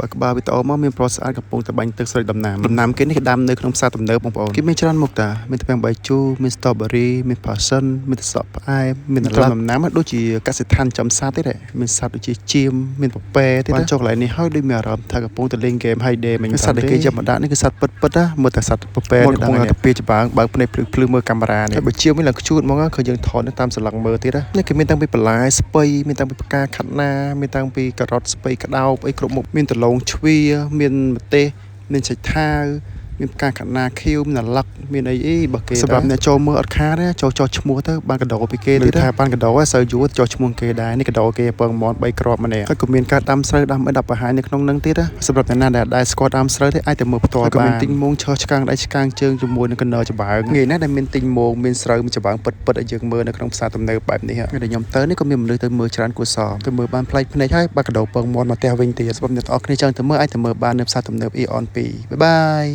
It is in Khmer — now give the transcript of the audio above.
បើក្បាលវីដេអូមកមានប្រូស្អាតកំពុងតែបាញ់ទឹកស្រេចដំណាំគេនេះគេដាំនៅក្នុងផ្សារទំនើបបងប្អូនគេមានច្រើនមុខតាមានទាំងបាយជូរមាន strawberry មាន passion មានទឹកសក់ផ្អែមមានដំណាំដូចជាកសិដ្ឋានចំសត្វទេដែរមានសត្វដូចជាជៀមមានពពែទៀតបានចុះកន្លែងនេះហើយដូចមានអារម្មណ៍ថាកំពុងតែលេងហ្គេម Hay Day មិញសត្វដែលគេយកមកដាក់នេះគឺសត្វពិតណាមើលតែសត្វពពែនេះកំពុងតែពីច្បាងបើកភ្នែកភ្លឺមើលកាមេរ៉ានេះបើជៀមវិញឡើងខ្ជួតហ្មងឃើញយើងថតតាមសន្លឹកមើលទៀតណានេះគេមានតាំងពីបន្លែស្ពៃមានតាំងពីផ្កាខាត់ណាមានតាំងពីការ៉ុតស្ពៃក្តោបអីគ្រប់មុខមានដលងជ្វាមានម្ទេសមានសាច់ថាវមានផ្កាខាត់ណាខៀវមានអាឡឹកមានអីបើគេសម្រាប់អ្នកចូលមើលអត់ខាតទេចូលឈ្មោះទៅបានកដោពីគេទៀតថាបានកដោសូវយួរចូលឈ្មោះគេដែរនេះកដោគេពងមន់3គ្រាប់ម្នាក់ហើយក៏មានការដាំស្រូវដាំឲ្យដាក់បង្ហាញនៅក្នុងនឹងទៀតសម្រាប់អ្នកណាដែលស្គាល់ដាំស្រូវទេអាចទៅមើលផ្ទាល់បានក៏មានទិញមងឈើឆ្កាងដៃឆ្កាងជើងជាមួយនឹងកណ្ដោច្បើងងាយណាស់ដែលមានទិញមងមានស្រូវមានច្បើងពិតឲ្យយើងមើលនៅក្នុងផ្សារទំនើបបែបនេះហើយខ្ញុំទៅនេះក៏មានមនុស្សទៅមើលច្រើនគួរសមទៅមើលបានប្លែកភ្នែកហើយបានកដោពងមន់មកផ្ទះវិញទៀតសម្រាប់អ្នកទាំងអស់គ្នាចង់ទៅមើលអាចទៅមើលបាននៅផ្សារទំនើប Eon 2 បាយបាយ